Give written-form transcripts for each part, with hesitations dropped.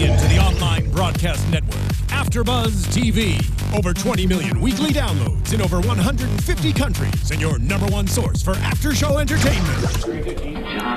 tuning in to the online broadcast network, AFTERBUZZ TV. Over 20 million weekly downloads in over 150 countries, and your number one source for after-show entertainment.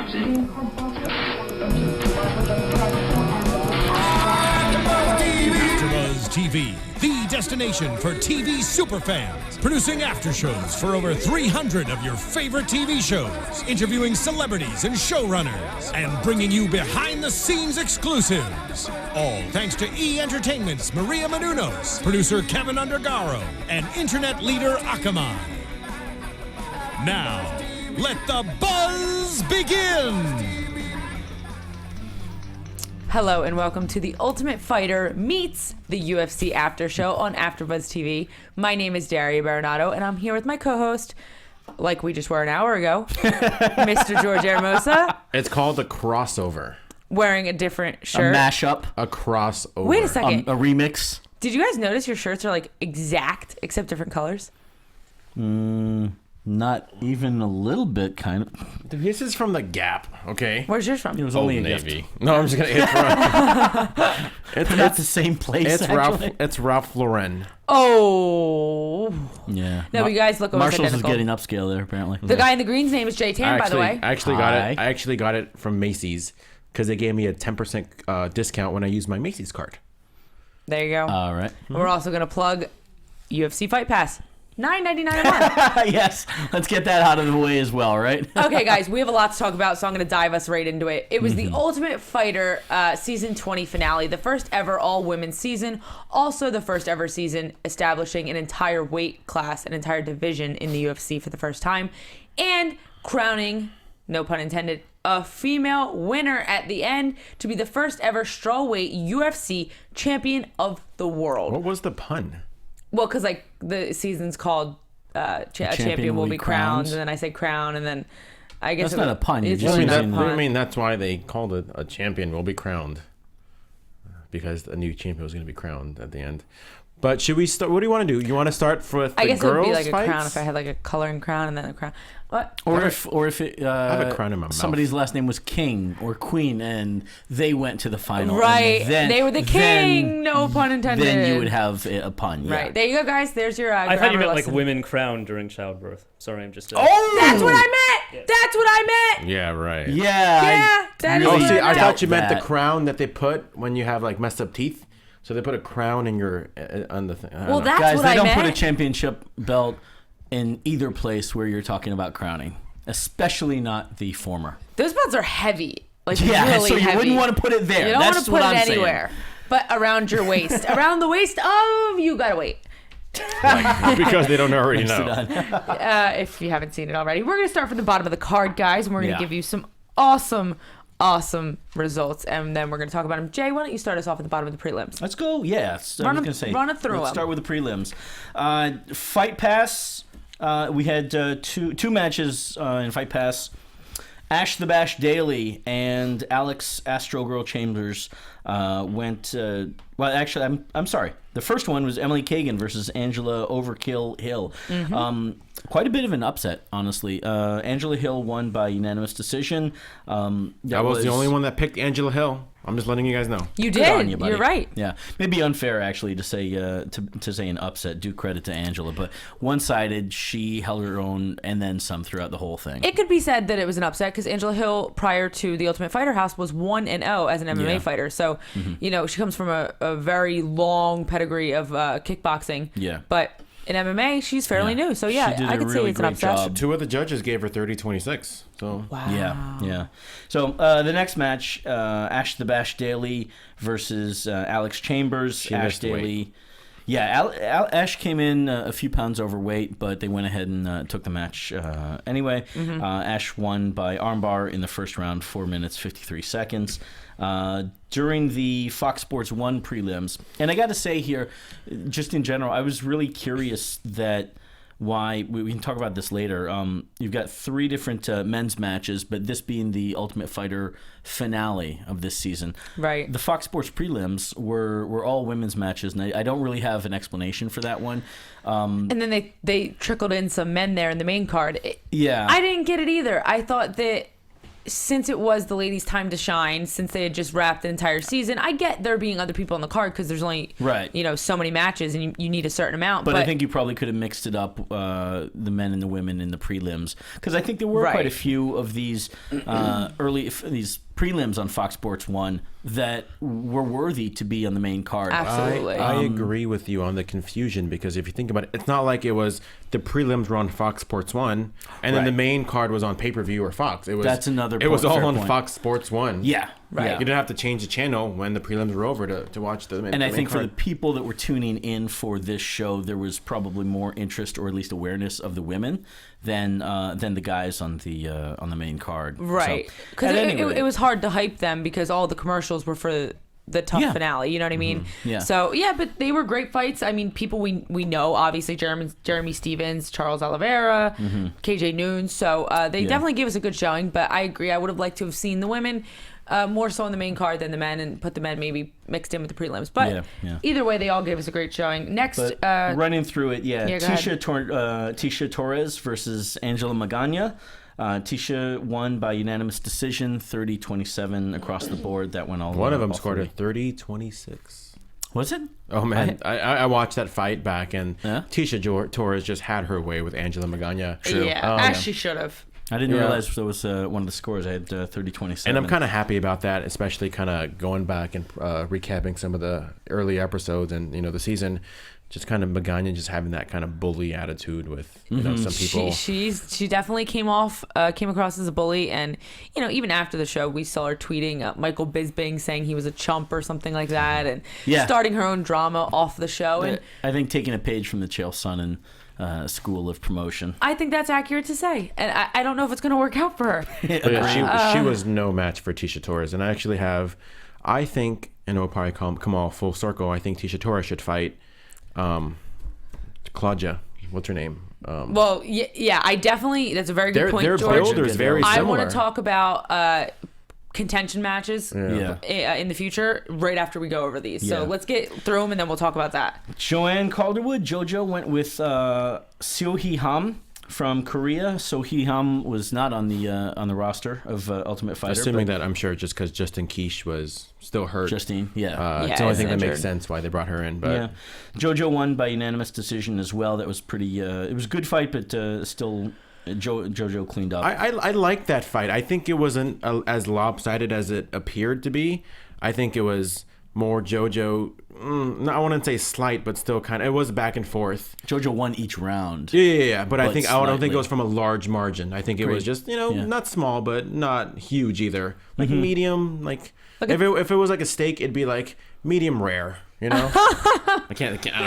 AFTERBUZZ TV, the destination for TV superfans. Producing aftershows for over 300 of your favorite TV shows. Interviewing celebrities and showrunners. And bringing you behind-the-scenes exclusives. All thanks to E! Entertainment's Maria Menounos, producer Kevin Undergaro, and internet leader Akamai. Now, let the buzz begin! Hello and welcome to The Ultimate Fighter meets the UFC After Show on AFTERBUZZ TV. My name is Daria Berenato and I'm here with my co-host, like we just were an hour ago, Mr. George Hermoza. It's called a crossover. Wearing a different shirt. A mashup. A crossover. Wait a second. A remix. Did you guys notice your shirts are like exact except different colors? Not even a little bit, kind of. This is from the Gap, okay? Where's yours from? It was Old only a Navy. gift. No, I'm just gonna. It's Not the same place. It's actually. Ralph Lauren. Oh. Yeah. No, but you guys look almost Marshall's identical. is getting upscale there, apparently. The guy in the green's name is Jay Tan, by the way. I actually got it. I actually got it from Macy's because they gave me a 10% discount when I used my Macy's card. There you go. All right. We're also going to plug UFC Fight Pass. $9.99 a month. Yes. Let's get that out of the way as well, right? Okay, guys, we have a lot to talk about, so I'm going to dive us right into it. It was the Ultimate Fighter Season 20 finale, the first ever all-women's season, also the first ever season establishing an entire weight class, an entire division in the UFC for the first time, and crowning, no pun intended, a female winner at the end to be the first ever strawweight UFC champion of the world. What was the pun? Well, because like the season's called Champion Will Be Crowned, and then I say crown, and then I guess That's not a pun. It's You're really just not a using- pun. I mean, that's why they called it a champion will be crowned, because a new champion was going to be crowned at the end. But should we start? What do you want to do? You want to start with the I guess it would girls' be like fights? a crown if I had like a coloring crown and then a crown. What? Or if it, I have a crown in my mouth. somebody's last name was King or Queen and they went to the final. Right. And then, They were the king. No pun intended. Then you would have a pun. Yeah. Right. There you go, guys. There's your I thought you grammar meant lesson. like women crowned during childbirth. Sorry, I'm just. Oh! That's what I meant. That's what I meant. Yeah, right. Yeah. Yeah, that is Oh, what see, I meant. thought you meant the that. crown that they put when you have like messed up teeth. So they put a crown in your on the thing. I don't Well, know. that's Guys, what they I don't meant. put a championship belt in either place where you're talking about crowning, especially not the former. Those belts are heavy. Like Yeah, really so you heavy. wouldn't want to put it there. You don't That's want to what put I'm it saying. anywhere. But around your waist. Around the waist of you gotta wait. because they don't already Nicely know. done. If you haven't seen it already. We're gonna start from the bottom of the card, guys, and we're gonna Yeah. give you some awesome results, and then we're gonna talk about them. Jay, why don't you start us off at the bottom of the prelims? Let's go. Yeah, Run I was 'em- gonna say. run it through Let's 'em. start with the prelims. Fight Pass. We had two matches in Fight Pass. Ash the Bash Daly and Alex Astro Girl Chambers went. Well, actually, I'm sorry. The first one was Emily Kagan versus Angela Overkill Hill. Quite a bit of an upset, honestly. Angela Hill won by unanimous decision. I was the only one that picked Angela Hill. I'm just letting you guys know. You Good on did. you, buddy. You're right. Yeah, maybe unfair actually to say to say an upset. Due credit to Angela, but one-sided. She held her own and then some throughout the whole thing. It could be said that it was an upset because Angela Hill, prior to the Ultimate Fighter House, was 1-0 as an MMA Yeah. fighter. So, you know, she comes from a very long pedigree of kickboxing. Yeah. But in MMA, she's fairly Yeah. new. So, She yeah, did I a could say really it's an great upset. job. Two of the judges gave her 30-26. So Wow. Yeah. So the next match, Ash the Bash Daly versus Alex Chambers. She Ash missed Daly. weight. Yeah, Ash came in a few pounds overweight, but they went ahead and took the match anyway. Ash won by armbar in the first round, 4 minutes, 53 seconds. During the Fox Sports 1 prelims, and I got to say here, just in general, I was really curious that why we can talk about this later. You've got three different men's matches, but this being the Ultimate Fighter finale of this season. Right. The Fox Sports prelims were all women's matches, and I don't really have an explanation for that one. And then they trickled in some men there in the main card. Yeah. I didn't get it either. I thought that since it was the ladies' time to shine, since they had just wrapped the entire season, I get there being other people on the card because there's only so many matches and you need a certain amount. But I think you probably could have mixed it up, the men and the women in the prelims, because I think there were quite a few of these these prelims on Fox Sports 1 that were worthy to be on the main card. Absolutely. I agree with you on the confusion, because if you think about it, it's not like it was the prelims were on Fox Sports 1 and then the main card was on pay-per-view or Fox. It was It was all on Fox Sports 1. Yeah. Right. You didn't have to change the channel when the prelims were over to watch the main. And I think card. for the people that were tuning in for this show, there was probably more interest or at least awareness of the women than the guys on the main card. Right. Because it was hard to hype them because all the commercials were for the tough finale. You know what I mean? Yeah. So, but they were great fights. I mean, people we know, obviously, Jeremy Stevens, Charles Oliveira, KJ Noon. So they definitely gave us a good showing. But I agree. I would have liked to have seen the women more so on the main card than the men, and put the men maybe mixed in with the prelims. But either way, they all gave us a great showing. Next, running through it, Tisha Torres versus Angela Magana. Tisha won by unanimous decision, 30-27 across the board. That went all. One of them scored a 30-26. Was it? Oh man, I watched that fight back, and Tisha Torres just had her way with Angela Magana. True. Yeah, as she should have. I didn't realize that was one of the scores. I had 30-27. And I'm kind of happy about that, especially kind of going back and recapping some of the early episodes and the season. Just kind of Magana just having that kind of bully attitude with some people. She definitely came across as a bully, and even after the show we saw her tweeting Michael Bisping saying he was a chump or something like that, and starting her own drama off the show. And I think taking a page from the Chael Sonnen school of promotion. I think that's accurate to say, and I don't know if it's going to work out for her. She was no match for Tisha Torres, and I actually I think, and it'll probably come all full circle, I think Tisha Torres should fight Claudia. What's her name? I definitely. That's a very good point, their George. build is very similar. I want to talk about contention matches in the future right after we go over these. So let's get through them and then we'll talk about that. Joanne Calderwood, JoJo went with Seo Hee Ham from Korea. Seo Hee Ham was not on the roster of Ultimate Fighter. Assuming that, I'm sure, just because Justine Kish was still hurt. It's the only thing that makes sense why they brought her in. But JoJo won by unanimous decision as well. That was pretty. It was a good fight, but still. JoJo cleaned up. I like that fight. I think it wasn't as lopsided as it appeared to be. I think it was more JoJo. I wouldn't say slight, but still kind of. It was back and forth. JoJo won each round. Yeah. But I don't think it was from a large margin. I think it was just not small, but not huge either. Like medium. Like if it was like a steak, it'd be like medium rare. I don't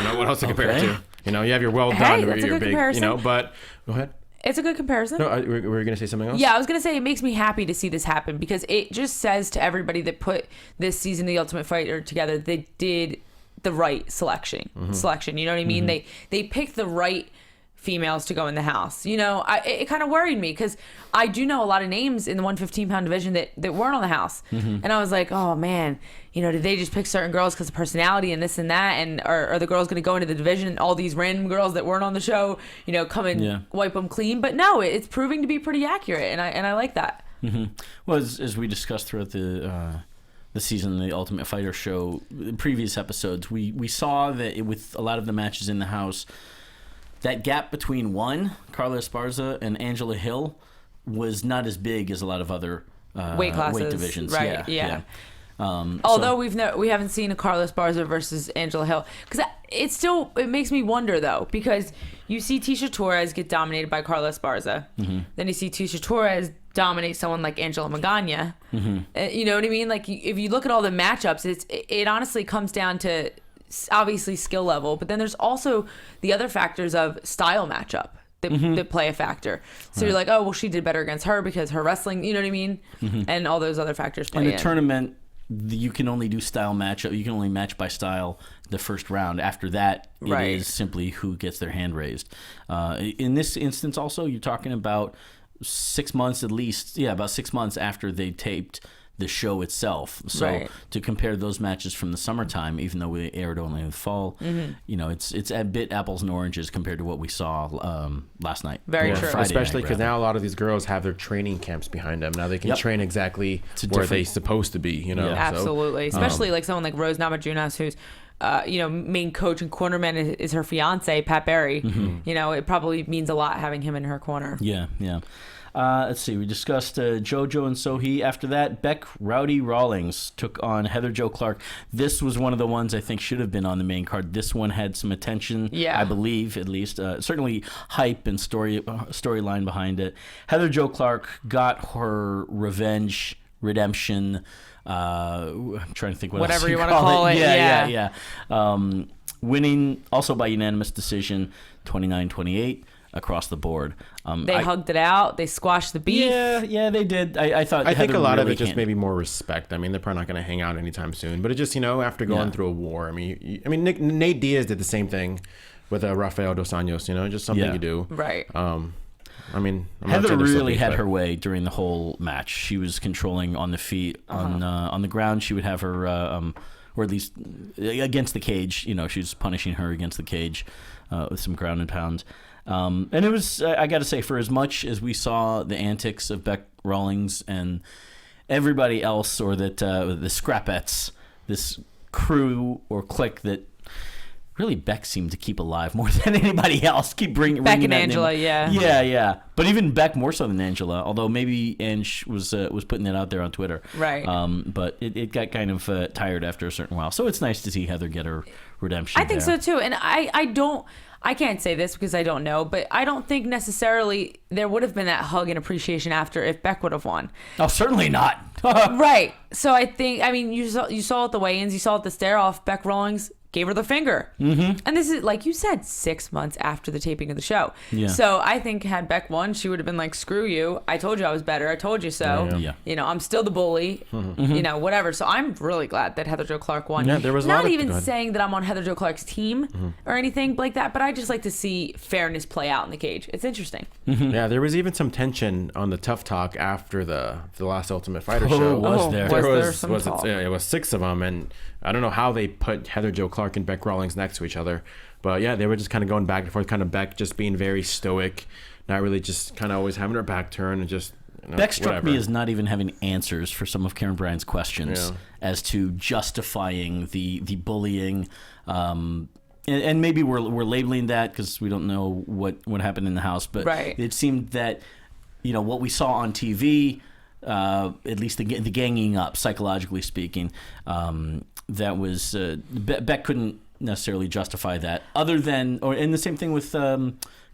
know what else to compare it to. You have your well done or your big. Comparison. But go ahead. It's a good comparison. No, were you going to say something else? Yeah, I was going to say it makes me happy to see this happen because it just says to everybody that put this season of The Ultimate Fighter together, they did the right selection. You know what I mean? They picked the right females to go in the house. It kind of worried me because I do know a lot of names in the 115-pound division that weren't on the house. And I was like, oh, man, did they just pick certain girls because of personality and this and that? And are the girls going to go into the division and all these random girls that weren't on the show, come and wipe them clean? But no, it's proving to be pretty accurate, and I like that. Well, as we discussed throughout the season, the Ultimate Fighter show, in previous episodes, we saw that with a lot of the matches in the house, that gap between Carla Esparza, and Angela Hill was not as big as a lot of other weight classes, weight divisions. Right? Yeah. Although we haven't seen a Carla Esparza versus Angela Hill, because it makes me wonder though, because you see Tisha Torres get dominated by Carla Esparza, then you see Tisha Torres dominate someone like Angela Magana. You know what I mean? Like if you look at all the matchups, it honestly comes down to obviously skill level, but then there's also the other factors of style matchup that play a factor. So you're like, oh well, she did better against her because her wrestling, you know what I mean? And all those other factors play in. In a tournament, you can only do style matchup. You can only match by style the first round. After that, it is simply who gets their hand raised. In this instance, also, you're talking about 6 months at least. Yeah, about 6 months after they taped the show itself. So to compare those matches from the summertime, even though we aired only in the fall, it's a bit apples and oranges compared to what we saw last night. Very true. Friday, especially because now a lot of these girls have their training camps behind them. Now they can train exactly where they're supposed to be. Absolutely. Especially like someone like Rose Namajunas, who's main coach and cornerman is her fiance, Pat Barry. It probably means a lot having him in her corner. Yeah. Let's see. We discussed JoJo and Sohee. After that, Beck Rowdy Rawlings took on Heather Jo Clark. This was one of the ones I think should have been on the main card. This one had some attention, I believe, at least. Certainly hype and storyline behind it. Heather Jo Clark got her revenge, redemption. I'm trying to think whatever you want to call it. Yeah. Winning also by unanimous decision, 29-28. Across the board. They hugged it out. They squashed the beef. Yeah, they did. I thought. I think a lot of it just maybe more respect. I mean, they're probably not going to hang out anytime soon. But it just, after going through a war, I mean, Nate Diaz did the same thing with Rafael Dos Anjos. Just something you do. Right. I mean, Heather really had her way during the whole match. She was controlling on the feet, on the ground. She would have her, or at least against the cage. She was punishing her against the cage with some ground and pound. And it was, I got to say, for as much as we saw the antics of Beck Rawlings and everybody else, or that the Scrapettes, this crew or clique that really Beck seemed to keep alive more than anybody else. Keep bringing Beck and Angela, name. Yeah. But even Beck more so than Angela, although maybe Ange was putting that out there on Twitter. Right. But it got kind of tired after a certain while. So it's nice to see Heather get her redemption. I think so too. And I can't say this because I don't know, but I don't think necessarily there would have been that hug and appreciation after if Beck would have won. Oh, certainly not. Right. So I think, you saw at the weigh-ins, you saw at the stare-off, Beck Rawlings gave her the finger. And this is, like you said, 6 months after the taping of the show. Yeah. So I think had Beck won, she would have been like, screw you. I told you I was better. I told you so. Yeah. I'm still the bully. Whatever. So I'm really glad that Heather Jo Clark won. Yeah, there was not even saying that I'm on Heather Jo Clark's team or anything like that, but I just like to see fairness play out in the cage. It's interesting. Yeah, there was even some tension on the Tough Talk after the last Ultimate Fighter show. Was there? It was 6 of them, and I don't know how they put Heather Jo Clark and Beck Rawlings next to each other. But yeah, they were just kind of going back and forth, kind of Beck just being very stoic, not really, just kind of always having her back turned and just... Beck struck me as not even having answers for some of Karen Bryan's questions as to justifying the bullying. And maybe we're labeling that because we don't know what happened in the house. But it seemed that, what we saw on TV... at least the ganging up, psychologically speaking, that was Beck couldn't necessarily justify that, other than, and the same thing with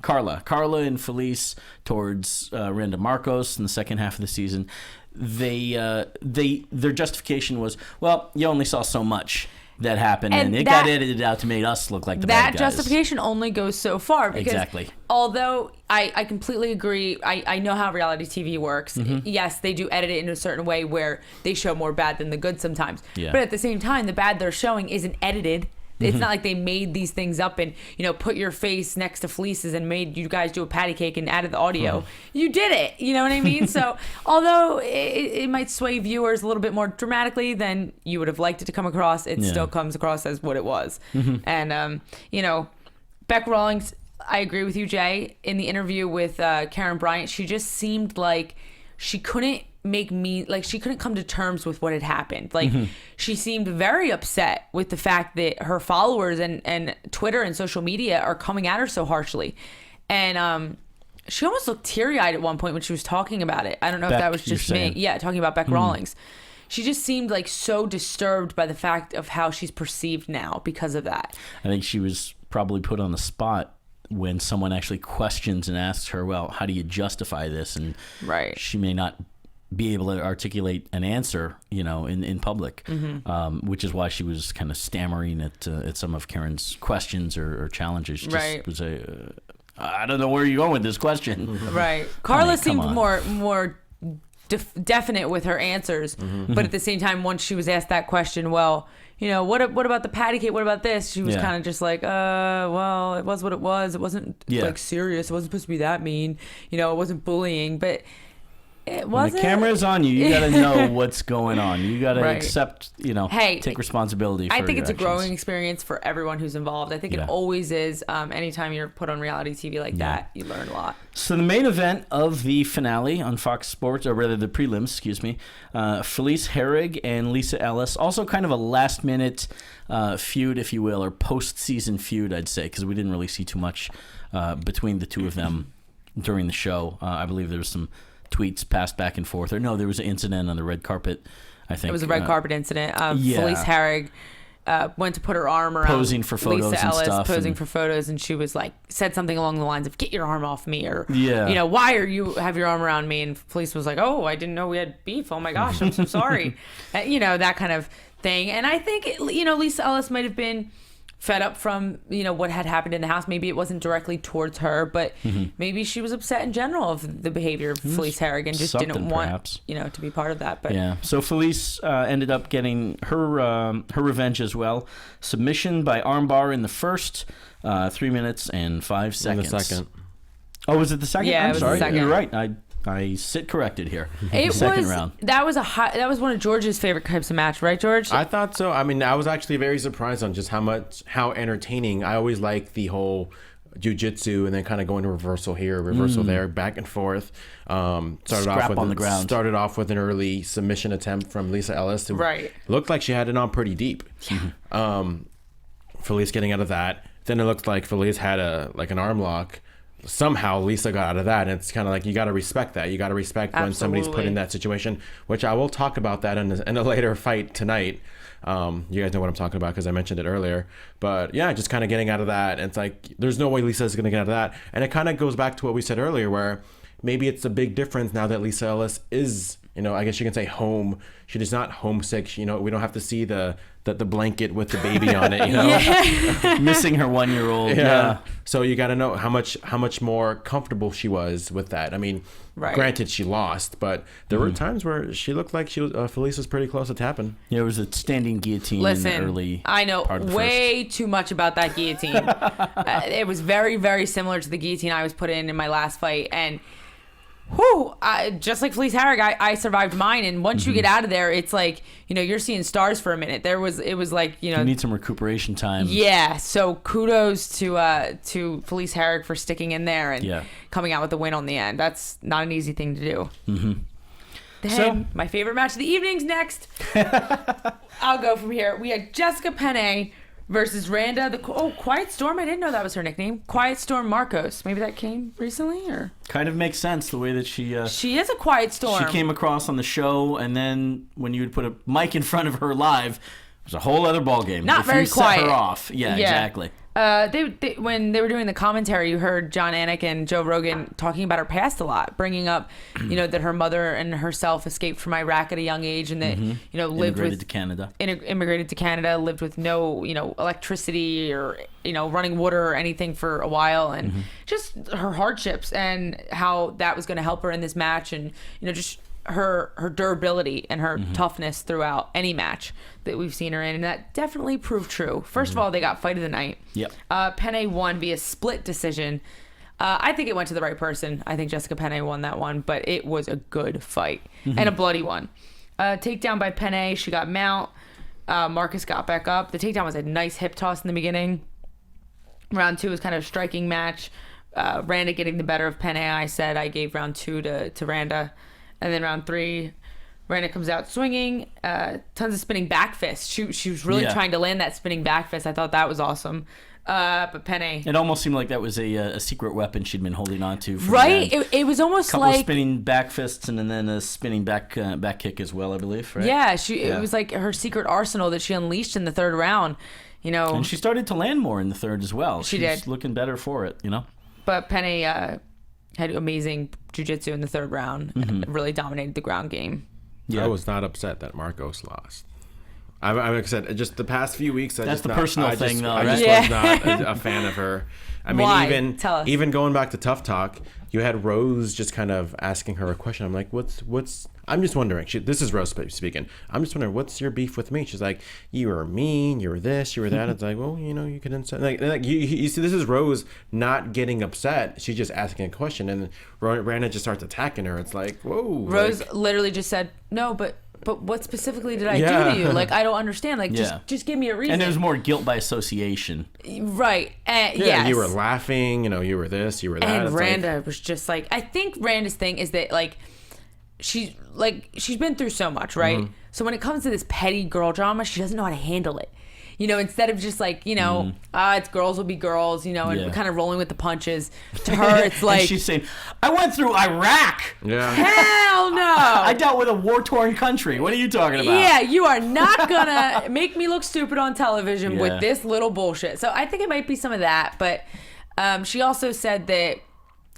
Carla and Felice towards Randa Marcos in the second half of the season. Their justification was, well, you only saw so much that happened, and it got edited out to make us look like the bad guys. That justification only goes so far. Because although I completely agree, I know how reality TV works. Yes, they do edit it in a certain way where they show more bad than the good sometimes. But at the same time, the bad they're showing isn't edited. It's not like they made these things up and, put your face next to Felice's and made you guys do a patty cake and added the audio. You did it. You know what I mean? So although it might sway viewers a little bit more dramatically than you would have liked it to come across, it still comes across as what it was. And, Beck Rawlings, I agree with you, Jay. In the interview with Karen Bryant, she just seemed like she couldn't she couldn't come to terms with what had happened. She seemed very upset with the fact that her followers and Twitter and social media are coming at her so harshly. And she almost looked teary-eyed at one point when she was talking about it. I don't know if that was just me. Yeah, talking about Beck Rawlings. She just seemed like so disturbed by the fact of how she's perceived now because of that. I think she was probably put on the spot when someone actually questions and asks her, well, how do you justify this? And she may not be able to articulate an answer, in public, which is why she was kind of stammering at some of Karen's questions or challenges. She just was I don't know where you're going with this question. Carla seemed more definite with her answers, but at the same time, once she was asked that question, well, what about the patty cake? What about this? She was kind of just like, well, it was what it was. It wasn't like serious. It wasn't supposed to be that mean. It wasn't bullying, but When the camera's on you got to know what's going on. You got to accept, take responsibility for I think your it's actions. a growing experience for everyone who's involved. I think it always is. Anytime you're put on reality TV like that, you learn a lot. So the main event of the finale on Fox Sports, or rather the prelims, Felice Herrig and Lisa Ellis, also kind of a last-minute feud, if you will, or post-season feud, I'd say, because we didn't really see too much between the two of them during the show. I believe there was some tweets passed back and forth. Or no, there was an incident on the red carpet, I think. It was a red carpet incident. Felice Herrig went to put her arm around posing for photos Lisa and Ellis, stuff. Posing for photos, and she was like, said something along the lines of, "Get your arm off me," or, why are you have your arm around me? And Felice was like, "Oh, I didn't know we had beef. Oh my gosh, I'm so sorry." That kind of thing. And I think, Lisa Ellis might have been fed up from, what had happened in the house. Maybe it wasn't directly towards her, but maybe she was upset in general of the behavior of Felice Herrig and just didn't want, to be part of that. But yeah, so Felice ended up getting her revenge as well. Submission by armbar in the first 3 minutes and 5 seconds. In the second. Oh, was it the second? Yeah, I'm it was sorry. the second. You're right. I sit corrected here. Second round. That was one of George's favorite types of match, right, George? I thought so. I mean, I was actually very surprised on just how entertaining. I always like the whole jiu-jitsu and then kind of going to reversal here, reversal there, back and forth. Started off with an early submission attempt from Lisa Ellis. Who looked like she had it on pretty deep. Yeah. Felice getting out of that. Then it looked like Felice had an arm lock. Somehow Lisa got out of that, and it's kind of like you got to respect that. You got to respect when somebody's put in that situation, which I will talk about that in a later fight tonight. You guys know what I'm talking about because I mentioned it earlier. But yeah, just kind of getting out of that. And it's like there's no way Lisa's going to get out of that. And it kind of goes back to what we said earlier, where maybe it's a big difference now that Lisa Ellis is, I guess you can say home. She's not homesick. We don't have to see the blanket with the baby on it, missing her 1-year-old. Yeah. So you got to know how much more comfortable she was with that. I mean, granted she lost, but there were times where she looked like Felice was pretty close to tapping. Yeah, it was a standing guillotine in the early I know part of the way too much about that guillotine. It was very, very similar to the guillotine I was put in my last fight, and just like Felice Herrig, I survived mine, and once you get out of there, it's like you're seeing stars for a minute. It was like you need some recuperation time. Yeah, so kudos to Felice Herrig for sticking in there and coming out with the win on the end. That's not an easy thing to do. Then my favorite match of the evening's next. I'll go from here. We had Jessica Penn versus Randa, Quiet Storm. I didn't know that was her nickname. Quiet Storm Marcos. Maybe that came recently, or kind of makes sense the way that she is a quiet storm. She came across on the show, and then when you would put a mic in front of her live, it was a whole other ballgame. Not very quiet. Set her off. Yeah, exactly. They when they were doing the commentary, you heard John Anik and Joe Rogan talking about her past a lot, bringing up, that her mother and herself escaped from Iraq at a young age, and that immigrated to Canada, lived with no electricity or running water or anything for a while, and just her hardships and how that was going to help her in this match, and just her durability and her toughness throughout any match that we've seen her in, and that definitely proved true. First of all, they got fight of the night. Yep. Penn won via split decision. I think it went to the right person. I think Jessica Penn won that one, but it was a good fight and a bloody one. Takedown by Penn. She got mount. Marcus got back up. The takedown was a nice hip toss in the beginning. Round 2 was kind of a striking match. Randa getting the better of Penn. I said I gave round 2 to Randa. And then round 3, Randa comes out swinging, tons of spinning back fists. She was really trying to land that spinning back fist. I thought that was awesome. But Penn, it almost seemed like that was a secret weapon she'd been holding on to. Right? It was almost couple of spinning back fists and then a spinning back kick as well, I believe. Right? Yeah, it was like her secret arsenal that she unleashed in the third round. And she started to land more in the third as well. She's looking better for it. But Penn had amazing jiu-jitsu in the third round and really dominated the ground game. Yeah. I was not upset that Marcos lost. Like I said, just the past few weeks, I was not a fan of her. I mean, why? even going back to Tough Talk, you had Rose just kind of asking her a question. I'm like, what's I'm just wondering. This is Rose speaking. I'm just wondering, what's your beef with me? She's like, you were mean, you were this, you were that. It's like, well, you could insult. Like you see, this is Rose not getting upset. She's just asking a question, and Rana just starts attacking her. It's like, whoa. Rose literally just said, no, but what specifically did I do to you? Like, I don't understand. Like, just give me a reason. And there's more guilt by association. Right. Yes. You were laughing. You were this, you were that. And Randa was just like, I think Randa's thing is that, like, she's been through so much, right? Mm-hmm. So when it comes to this petty girl drama, she doesn't know how to handle it. Instead of just like, it's girls will be girls, and kind of rolling with the punches. To her, it's like... And she's saying, I went through Iraq. Yeah. Hell no. I dealt with a war-torn country. What are you talking about? Yeah, you are not gonna make me look stupid on television with this little bullshit. So I think it might be some of that. But she also said that,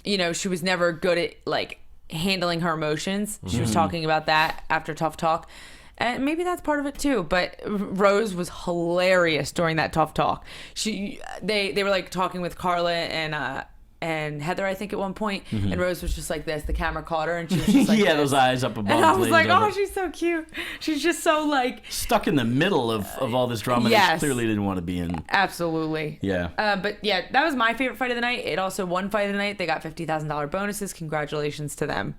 she was never good at, like, handling her emotions. She was talking about that after Tough Talk. And maybe that's part of it too. But Rose was hilarious during that Tough Talk. They were like talking with Carla and Heather, I think, at one point. And Rose was just like this. The camera caught her, and she was just like those eyes up above. And I was like, oh, she's so cute. She's just so like stuck in the middle of all this drama that she clearly didn't want to be in. Absolutely. Yeah. But yeah, that was my favorite fight of the night. It also won fight of the night. They got $50,000 bonuses. Congratulations to them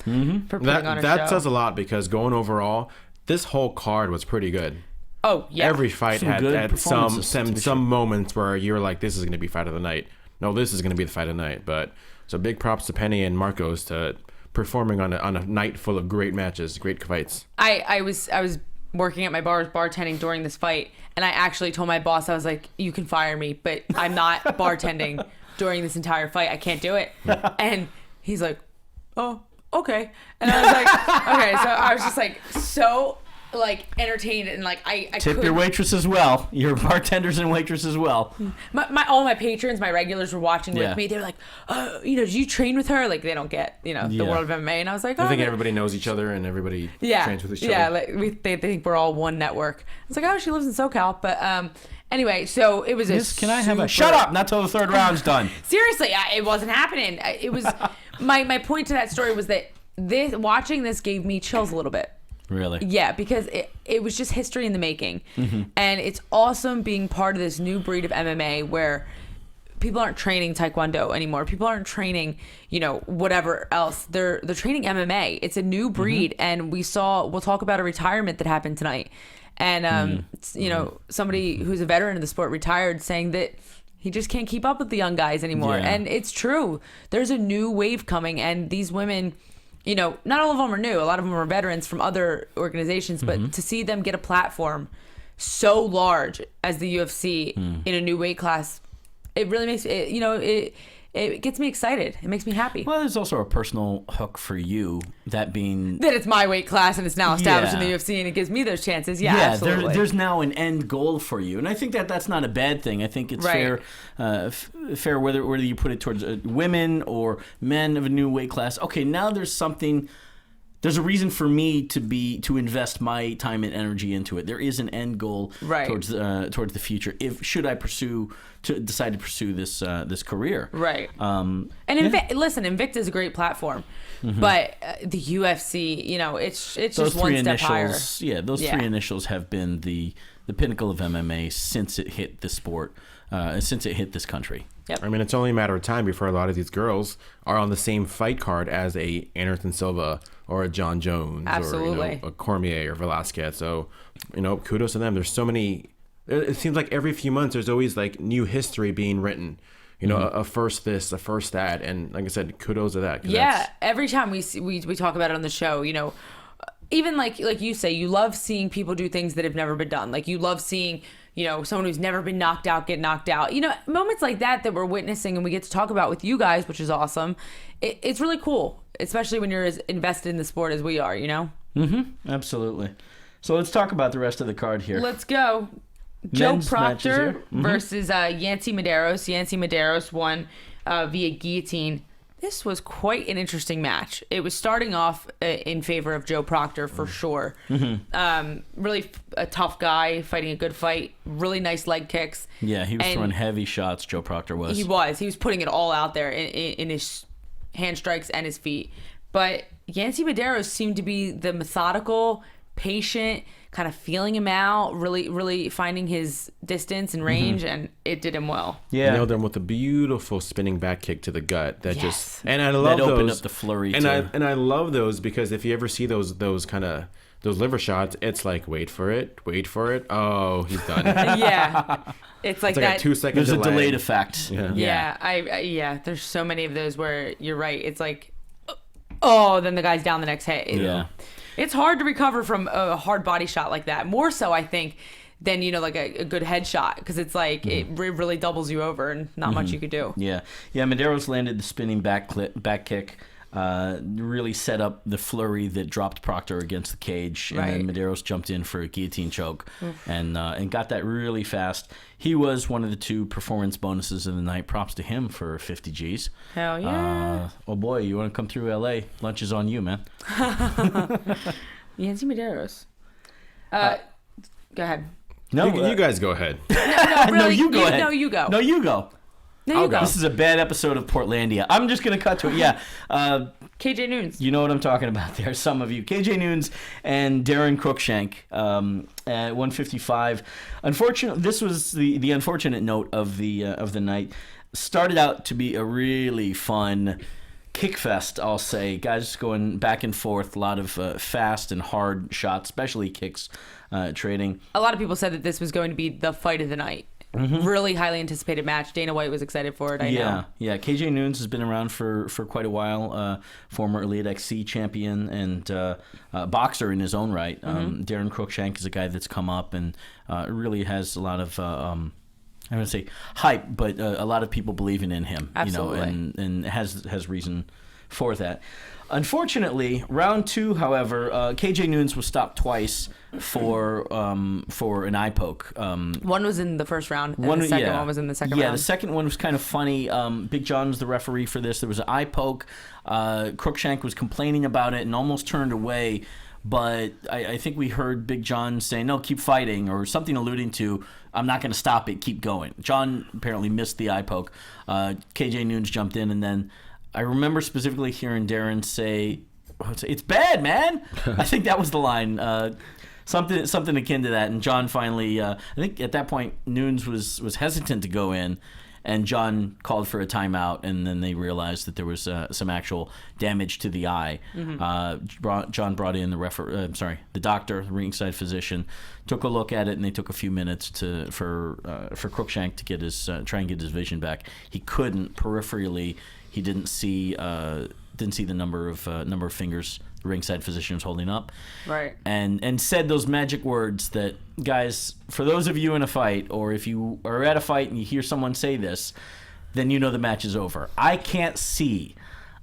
for putting on a show. That says a lot, because going overall, this whole card was pretty good. Oh yeah. Every fight had some moments where you were like, this is going to be fight of the night. No, this is going to be the fight of the night. But so big props to Penny and Marcos to performing on a night full of great matches, great fights. I was working at my bar, bartending during this fight, and I actually told my boss, I was like, you can fire me, but I'm not bartending during this entire fight. I can't do it. And he's like, oh, okay. And I was like, okay. So I was just like so like entertained, and like I tip your waitress as well. Your bartenders and waitress as well. All my patrons, my regulars were watching with me. They were like, oh, did you train with her? Like, they don't get the world of MMA. And I was like, I think everybody knows each other and everybody trains with each other. Yeah, like they think we're all one network. I was like, oh, she lives in SoCal, but anyway, so it was can I have a shut up? Not till the third round's done. Seriously, it wasn't happening. It was my point to that story was that watching this gave me chills a little bit. Really? Yeah, because it was just history in the making. And it's awesome being part of this new breed of MMA where people aren't training Taekwondo anymore. People aren't training, whatever else. They're training MMA. It's a new breed. And we'll talk about a retirement that happened tonight. And, somebody who's a veteran of the sport retired, saying that he just can't keep up with the young guys anymore. Yeah. And it's true. There's a new wave coming, and these women... not all of them are new. A lot of them are veterans from other organizations, but to see them get a platform so large as the UFC in a new weight class, it really makes it gets me excited. It makes me happy. Well, there's also a personal hook for you, that being that it's my weight class and it's now established in the UFC, and it gives me those chances. Yeah, absolutely. There's now an end goal for you, and I think that's not a bad thing. I think it's fair whether you put it towards women or men of a new weight class. Okay, now there's a reason for me to invest my time and energy into it. There is an end goal towards the future. Should I decide to pursue this career? Right. Listen, Invicta is a great platform, but the UFC, it's just one step higher. Yeah, those three initials have been the pinnacle of MMA since it hit the sport, since it hit this country. Yep. I mean, it's only a matter of time before a lot of these girls are on the same fight card as a Anderson Silva or a John Jones or a Cormier or Velasquez. So, kudos to them. There's so many. It seems like every few months there's always like new history being written. A first this, a first that, and like I said, kudos to that. Yeah, every time we talk about it on the show, even like you say, you love seeing people do things that have never been done. Like you love seeing, someone who's never been knocked out get knocked out. Moments like that we're witnessing and we get to talk about with you guys, which is awesome. It's really cool, especially when you're as invested in the sport as we are, Absolutely. So let's talk about the rest of the card here. Let's go. Joe Proctor versus Yancy Medeiros. Yancy Medeiros won via guillotine. This was quite an interesting match. It was starting off in favor of Joe Proctor for sure. Really a tough guy fighting a good fight. Really nice leg kicks. Yeah, he was throwing heavy shots, Joe Proctor was. He was putting it all out there in his hand strikes and his feet. But Yancy Medeiros seemed to be the methodical, patient, kind of feeling him out, really finding his distance and range, and it did him well. Yeah, nailed him with a beautiful spinning back kick to the gut. That just, and I love that those. opened up the flurry. And I love those because if you ever see those liver shots, it's like wait for it. Oh, he's done. Yeah, it's like that. A 2 second. There's delay. a delayed effect. Yeah. There's so many of those where you're right. It's like, oh, then the guy's down the next hit. Yeah. It's hard to recover from a hard body shot like that. More so, I think, than, like a good headshot, because it's like it really doubles you over and not much you could do. Yeah. Medeiros landed the spinning back kick. Really set up the flurry that dropped Proctor against the cage, and then Medeiros jumped in for a guillotine choke and got that really fast. He was one of the 2 performance bonuses of the night. Props to him for 50 G's. Hell yeah. Oh boy, you want to come through LA? Lunch is on you, man. Yancy Medeiros. Go ahead. No, you guys go ahead. No, really, no, you go ahead. No, you go. No, you go. No, you go. This is a bad episode of Portlandia. I'm just going to cut to it. Yeah. KJ Noons. You know what I'm talking about there, some of you. KJ Noons and Darren Cruikshank at 155. Unfortunately, this was the unfortunate note of the night. Started out to be a really fun kick fest, I'll say. Guys going back and forth, a lot of fast and hard shots, especially kicks trading. A lot of people said that this was going to be the fight of the night. Really highly anticipated match. Dana White was excited for it. I know. Yeah. KJ Noons has been around for quite a while. Former Elite XC champion and boxer in his own right. Darren Cruikshank is a guy that's come up and really has a lot of I'm going to say hype, but a lot of people believing in him. Absolutely. And has reason for that. Unfortunately, round 2, however, KJ Noons was stopped twice for an eye poke. One was in the first round, and the second one was in the second round. Yeah, the second one was kind of funny. Big John's the referee for this. There was an eye poke. Cruikshank was complaining about it and almost turned away. But I think we heard Big John say, no, keep fighting, or something alluding to, I'm not going to stop it, keep going. John apparently missed the eye poke. KJ Noons jumped in, and then I remember specifically hearing Darren say, it's bad, man. I think that was the line. Something akin to that. And John finally, I think at that point, Noons was hesitant to go in. And John called for a timeout, and then they realized that there was some actual damage to the eye. John brought in the doctor, the ringside physician, took a look at it, and they took a few minutes for Cruikshank to get try and get his vision back. He couldn't peripherally. He didn't see the number of fingers the ringside physician was holding up, right? And said those magic words that, guys, for those of you in a fight, or if you are at a fight and you hear someone say this, then you know the match is over. I can't see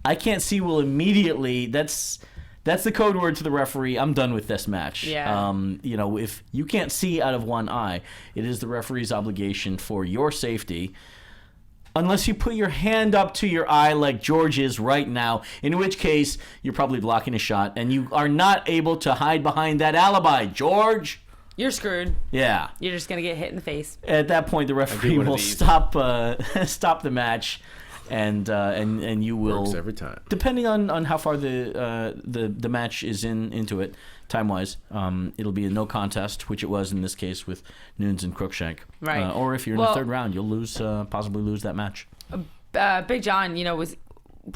will immediately. That's the code word to the referee. I'm done with this match. Yeah. If you can't see out of one eye, it is the referee's obligation for your safety. Unless you put your hand up to your eye like George is right now, in which case you're probably blocking a shot, and you are not able to hide behind that alibi, George. You're screwed. Yeah. You're just going to get hit in the face. At that point, the referee will stop the match, and you will... Works every time. Depending on how far the match is into it, time-wise, it'll be a no contest, which it was in this case with Noons and Cruikshank. Right. Or if you're in the third round, you'll possibly lose that match. Big John, was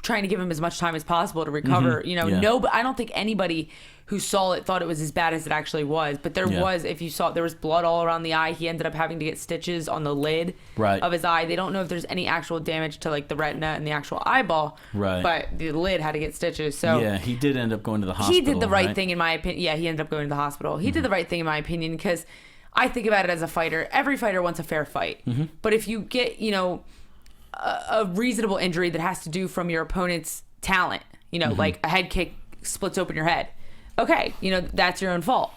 trying to give him as much time as possible to recover. But I don't think anybody who saw it thought it was as bad as it actually was. But there was, if you saw it, there was blood all around the eye. He ended up having to get stitches on the lid of his eye. They don't know if there's any actual damage to the retina and the actual eyeball. Right. But the lid had to get stitches. So yeah, he did end up going to the hospital. He did the right thing in my opinion. Yeah, he ended up going to the hospital. He did the right thing in my opinion, because I think about it as a fighter. Every fighter wants a fair fight. But if you get, a reasonable injury that has to do from your opponent's talent, like a head kick splits open your head, okay, that's your own fault.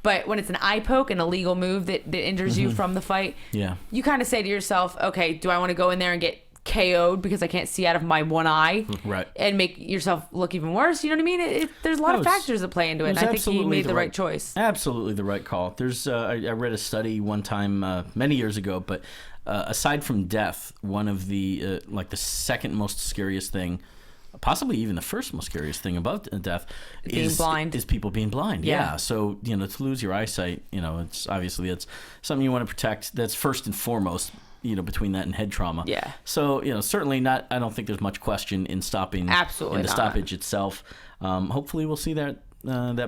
But when it's an eye poke, an illegal move that injures you from the fight, you kind of say to yourself, okay, do I want to go in there and get KO'd because I can't see out of my one eye, right, and make yourself look even worse? You know what I mean? There's a lot of factors that play into it, and I think he made the right choice. Absolutely the right call. There's I read a study one time many years ago, but aside from death, one of the the second most scariest thing possibly even the first most scariest thing about death is people being blind. Yeah. So, to lose your eyesight, it's obviously it's something you want to protect. That's first and foremost, between that and head trauma. Yeah. So, certainly not, I don't think there's much question in stopping Absolutely in the not. stoppage itself. Hopefully we'll see that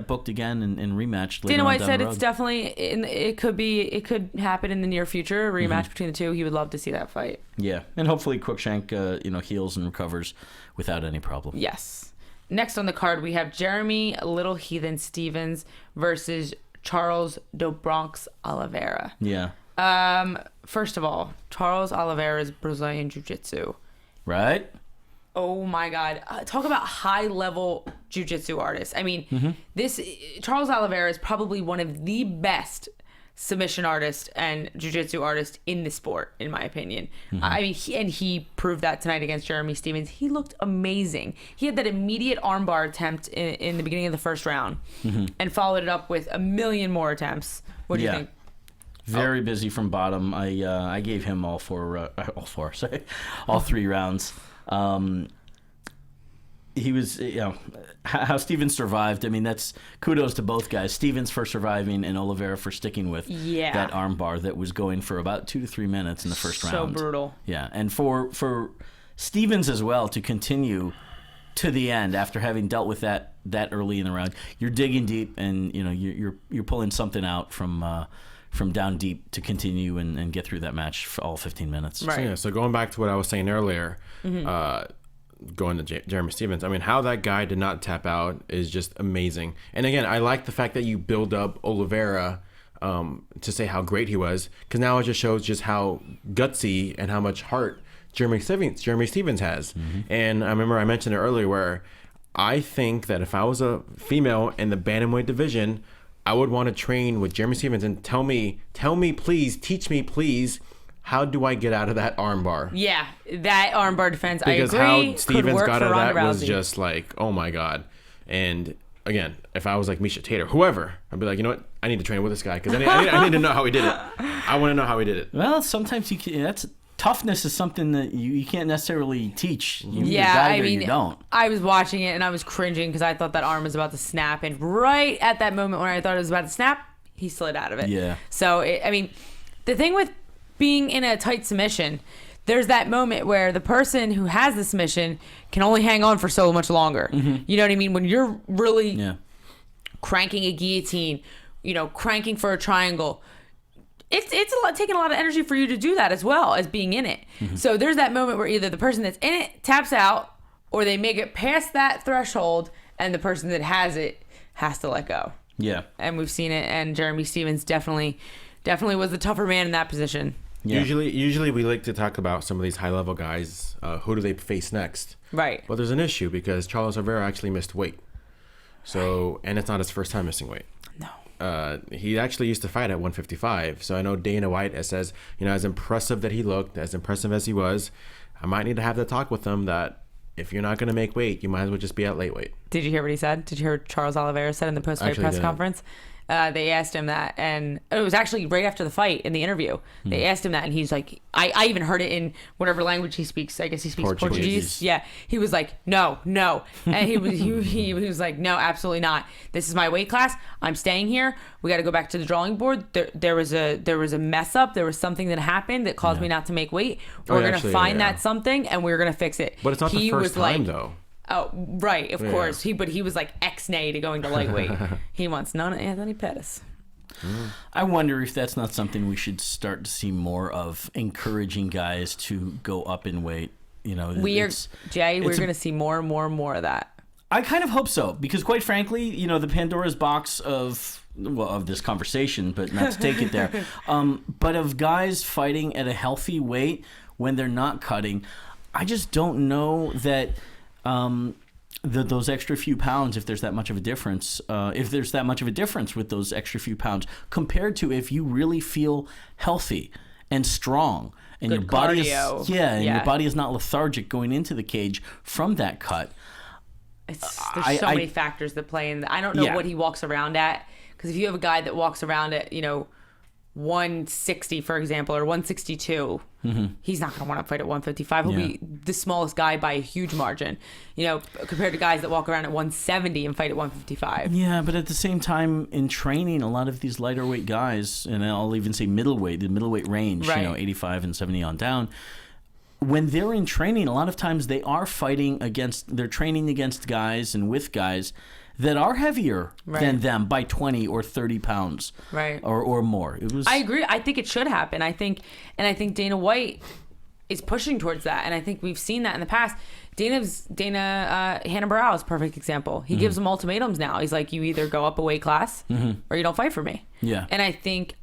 booked again and rematched later Dana on White down said the road. it's definitely it could happen in the near future, a rematch between the two. He would love to see that fight. Yeah, and hopefully Cruikshank heals and recovers without any problem. Yes. Next on the card we have Jeremy Little Heathen Stevens versus Charles Do Bronx Oliveira. Yeah. First of all, Charles Oliveira's Brazilian Jiu-Jitsu. Right? Oh my God. Talk about high-level jiu-jitsu artists. I mean, Charles Oliveira is probably one of the best submission artists and jiu-jitsu artists in the sport, in my opinion. I mean, he proved that tonight against Jeremy Stevens. He looked amazing. He had that immediate armbar attempt in the beginning of the first round and followed it up with a million more attempts. What do you think? Very busy from bottom. I gave him all three rounds. He was, how Stevens survived. I mean, that's kudos to both guys. Stevens for surviving and Oliveira for sticking with that arm bar that was going for about 2 to 3 minutes in the first round. So brutal. Yeah, and for Stevens as well to continue to the end after having dealt with that early in the round. You're digging deep, and you're pulling something out from down deep to continue and get through that match for all 15 minutes. Right. So going back to what I was saying earlier, going to Jeremy Stevens, I mean, how that guy did not tap out is just amazing. And again, I like the fact that you build up Oliveira to say how great he was, because now it just shows just how gutsy and how much heart Jeremy Stevens has. And I remember I mentioned it earlier where I think that if I was a female in the bantamweight division, I would want to train with Jeremy Stevens and tell me please, teach me please, how do I get out of that armbar? Yeah, that armbar defense, because I agree. How Stevens got out of that was Rousey. just like, oh my God. And again, if I was like Misha Tate or whoever, I'd be like, you know what? I need to train with this guy because I need to know how he did it. I want to know how he did it. Well, sometimes toughness is something that you can't necessarily teach. You don't. I was watching it and I was cringing because I thought that arm was about to snap, and right at that moment when I thought it was about to snap, he slid out of it. Yeah. So the thing with being in a tight submission, there's that moment where the person who has the submission can only hang on for so much longer. You know what I mean? When you're really cranking a guillotine, cranking for a triangle, it's taking a lot of energy for you to do that as well as being in it. So there's that moment where either the person that's in it taps out, or they make it past that threshold and the person that has it has to let go. Yeah. And we've seen it, and Jeremy Stevens definitely was the tougher man in that position. Yeah. Usually we like to talk about some of these high-level guys. Who do they face next? Right. Well, there's an issue because Charles Oliveira actually missed weight. So, and it's not his first time missing weight. No. He actually used to fight at 155. So I know Dana White says, as impressive that he looked, as impressive as he was, I might need to have that talk with him that if you're not going to make weight, you might as well just be at late weight. Did you hear what he said? Did you hear what Charles Oliveira said in the post-fight press conference? They asked him that, and it was actually right after the fight in the interview. They asked him that, and he's like, I even heard it in whatever language he speaks. I guess he speaks Portuguese. Yeah. He was like, no. And he was like, no, absolutely not. This is my weight class. I'm staying here. We got to go back to the drawing board. There was a mess up. There was something that happened that caused me not to make weight. We're going to find that something, and we're going to fix it. But it's not the first time, though. Oh, right, of course. He was like ex-nay to going to lightweight. He wants none of Anthony Pettis. I wonder if that's not something we should start to see more of, encouraging guys to go up in weight. We're going to see more and more and more of that. I kind of hope so, because quite frankly, the Pandora's box of this conversation, but not to take it there, but of guys fighting at a healthy weight when they're not cutting, I just don't know that those extra few pounds, if there's that much of a difference, with those extra few pounds compared to if you really feel healthy and strong and your body your body is not lethargic going into the cage from that cut. There's so many factors that play in. I don't know what he walks around at, because if you have a guy that walks around at 160, for example, or 162, he's not going to want to fight at 155. He'll be the smallest guy by a huge margin, compared to guys that walk around at 170 and fight at 155. Yeah, but at the same time, in training, a lot of these lighter weight guys, and I'll even say middleweight, the middleweight range, right. 85 and 70 on down, when they're in training, a lot of times they're training against guys and with guys that are heavier than them by 20 or 30 pounds, right, or more. I agree. I think it should happen. I think Dana White is pushing towards that, and I think we've seen that in the past. Hannah Barao is a perfect example. He gives them ultimatums now. He's like, you either go up a weight class or you don't fight for me. Yeah, and I think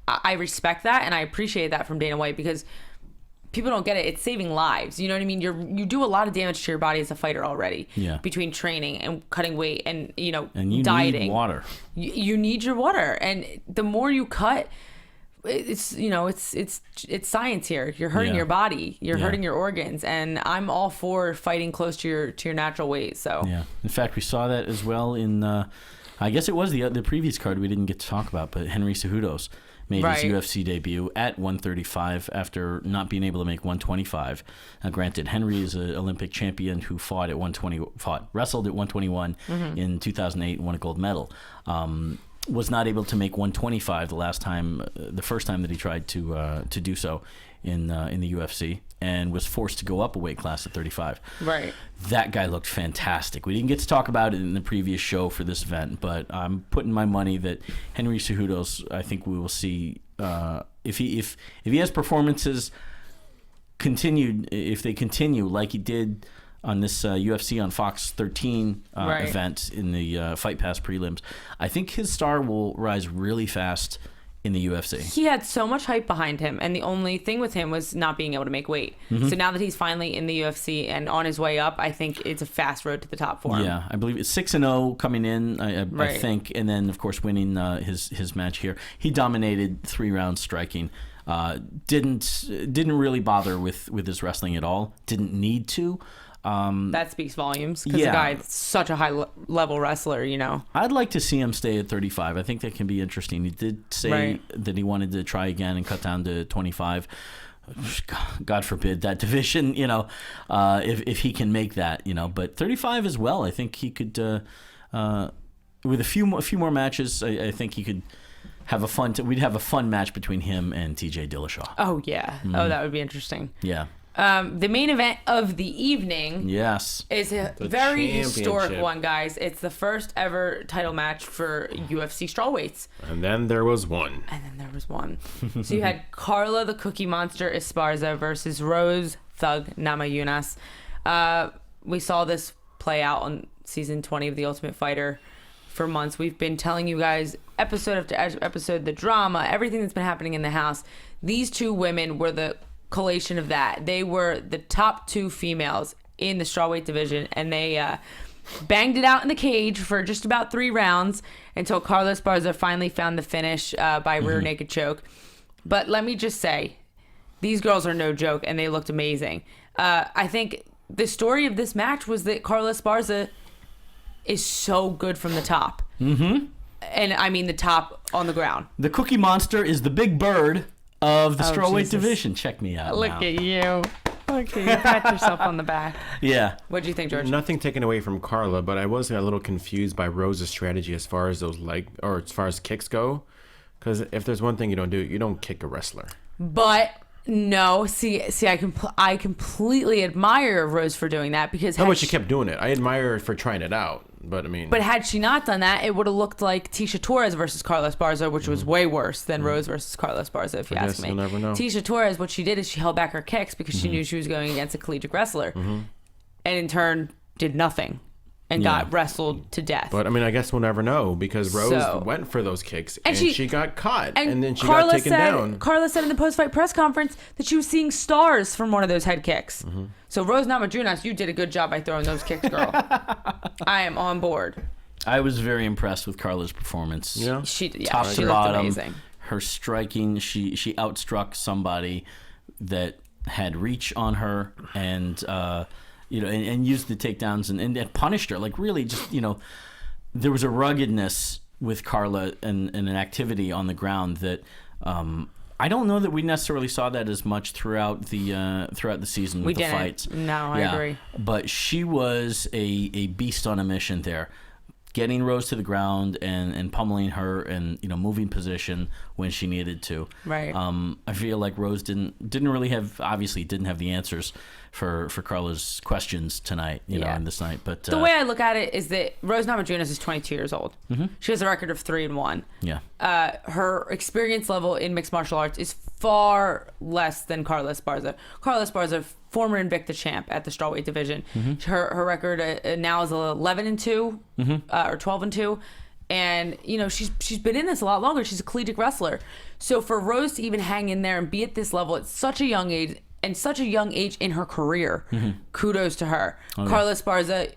I respect that, and I appreciate that from Dana White, because people don't get it. It's saving lives. You know what I mean? You do a lot of damage to your body as a fighter already. Yeah. Between training and cutting weight and and you dieting. Need water. You need your water, and the more you cut, it's science here. You're hurting your body. You're hurting your organs, and I'm all for fighting close to your natural weight. So yeah. In fact, we saw that as well in I guess it was the previous card we didn't get to talk about, but Henry Cejudos made his UFC debut at 135 after not being able to make 125. Now, granted, Henry is an Olympic champion who wrestled at 121 in 2008 and won a gold medal. Was not able to make 125 the first time that he tried to do so in the UFC, and was forced to go up a weight class at 35. Right. That guy looked fantastic. We didn't get to talk about it in the previous show for this event, but I'm putting my money that Henry Cejudos, I think we will see if he has performances if they continue like he did on this UFC on Fox 13 event in the Fight Pass prelims, I think his star will rise really fast in the UFC. He had so much hype behind him, and the only thing with him was not being able to make weight. So now that he's finally in the UFC and on his way up, I think it's a fast road to the top for him. Yeah, I believe it's 6-0 coming in, I think, and then of course winning his match here. He dominated 3 rounds striking. Didn't really bother with his wrestling at all. Didn't need to. That speaks volumes, because the guy is such a high-level wrestler, I'd like to see him stay at 35. I think that can be interesting. He did say that he wanted to try again and cut down to 25. God forbid that division, if he can make that, But 35 as well, I think he could, with a few more matches, I think he could have we'd have a fun match between him and TJ Dillashaw. Oh, yeah. Oh, that would be interesting. Yeah. The main event of the evening is a very historic one, guys. It's the first ever title match for UFC strawweights. And then there was one. So you had Carla the Cookie Monster Esparza versus Rose Thug Namajunas. We saw this play out on season 20 of The Ultimate Fighter for months. We've been telling you guys episode after episode the drama, everything that's been happening in the house. These two women were the collation of that. They were the top 2 females in the strawweight division, and they banged it out in the cage for just about 3 rounds until Carla Esparza finally found the finish by rear naked choke. But let me just say, these girls are no joke, and they looked amazing. I think the story of this match was that Carla Esparza is so good from the top. And I mean the top on the ground. The Cookie Monster is the big bird of the strawweight division. Check me out. Look at you. Okay, you pat yourself on the back. Yeah. What do you think, George? Nothing taken away from Carla, but I was a little confused by Rose's strategy as far as as far as kicks go. Because if there's one thing you don't do, you don't kick a wrestler. But no, see, I completely admire Rose for doing that, because But she kept doing it. I admire her for trying it out. But had she not done that, it would have looked like Tisha Torres versus Carla Esparza, which was way worse than Rose versus Carla Esparza, if you ask me. You'll never know. Tisha Torres, what she did is she held back her kicks because she knew she was going against a collegiate wrestler, and in turn did nothing and got wrestled to death. But I guess we'll never know, because Rose went for those kicks and she got caught, and then she got taken down. Carla said in the post-fight press conference that she was seeing stars from one of those head kicks. So Rose Namajunas, you did a good job by throwing those kicks, girl. I am on board. I was very impressed with Carla's performance. Yeah, she top to looked bottom, amazing. Her striking, she outstruck somebody that had reach on her, and and used the takedowns and punished her. Like, really, just there was a ruggedness with Carla and an activity on the ground that I don't know that we necessarily saw that as much throughout the season with the fights. No, I agree. But she was a beast on a mission there, getting Rose to the ground and pummeling her and moving position when she needed to. Right. I feel like Rose didn't really have the answers for Carla's questions tonight, in this night. But the way I look at it is that Rose Namajunas is 22 years old. Mm-hmm. She has a record of 3-1. Yeah. Her experience level in mixed martial arts is far less than Carla Esparza. Carla Esparza, former Invicta champ at the strawweight division. Mm-hmm. Her record now is 11-2 or 12-2. And she's been in this a lot longer. She's a collegiate wrestler. So for Rose to even hang in there and be at this level at such a young age, and such a young age in her career, kudos to her. Okay. Carla Esparza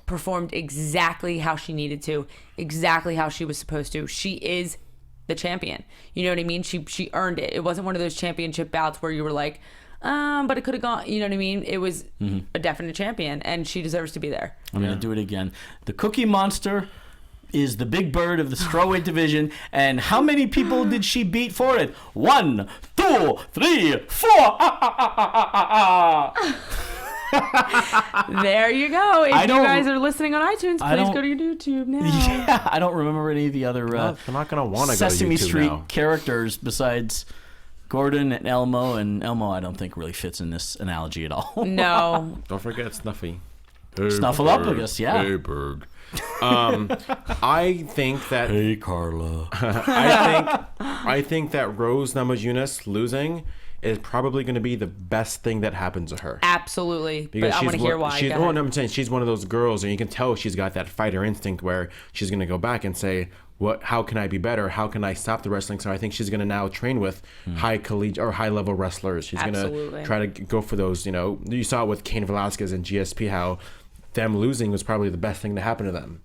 performed exactly how she needed to, exactly how she was supposed to. She is the champion. You know what I mean? She earned it. It wasn't one of those championship bouts where you were like, but it could have gone. You know what I mean? It was a definite champion, and she deserves to be there. I'm going to do it again. The Cookie Monster is the big bird of the strawweight division, and how many people did she beat for it? 1, 2, 3, 4. There you go. If you guys are listening on iTunes, please go to your YouTube now. Yeah, I don't remember any of the other I'm not gonna want to go to Sesame YouTube Street now. characters besides Gordon and Elmo, and Elmo I don't think really fits in this analogy at all. No. Don't forget Snuffy. Hey, Snuffleupagus, yeah. Hey, Berg. I think that. Hey, Carla. I think that Rose Namajunas losing is probably going to be the best thing that happens to her. Absolutely. But I want to hear why. I'm saying she's one of those girls, and you can tell she's got that fighter instinct where she's going to go back and say, how can I be better? How can I stop the wrestling? So I think she's going to now train with high level wrestlers. She's going to try to go for those, you saw it with Cain Velasquez and GSP, how them losing was probably the best thing to happen to them.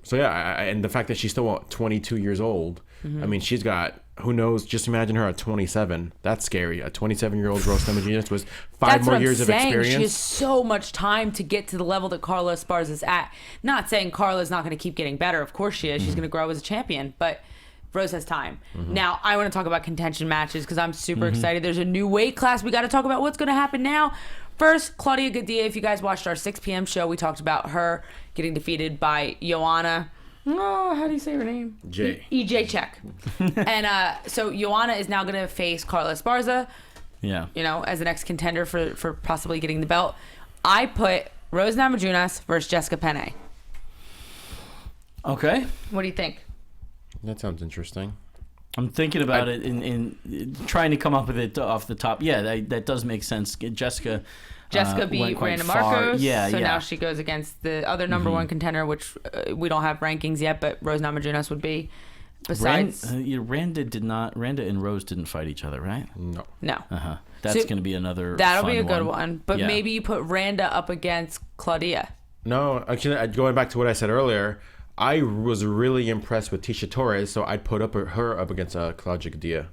So yeah, and the fact that she's still 22 years old, I mean, she's got, who knows, just imagine her at 27. That's scary. A 27-year-old Rose Namajunas was 5 more years of experience. She has so much time to get to the level that Carla Esparza is at. Not saying Carla's not going to keep getting better. Of course she is. She's going to grow as a champion, but Rose has time. Now, I want to talk about contention matches because I'm super excited. There's a new weight class. We got to talk about what's going to happen now. First, Claudia Gadelha. If you guys watched our 6 p.m. show, we talked about her getting defeated by Joanna. Oh, how do you say her name? EJ Czech. And so Joanna is now going to face Carla Esparza. Yeah. As the next contender for possibly getting the belt. I put Rose Namajunas versus Jessica Penn. Okay. What do you think? That sounds interesting. I'm thinking about it in trying to come up with it off the top. Yeah, that does make sense. Jessica beat Randa Marcos. Yeah, so now she goes against the other number one contender, which we don't have rankings yet, but Rose Namajunas would be. Besides, Randa and Rose didn't fight each other, right? No. That's going to be another. That'll be a good one. But maybe you put Randa up against Claudia. No, actually, going back to what I said earlier, I was really impressed with Tisha Torres, so I'd put her up against Claudia Gadelha.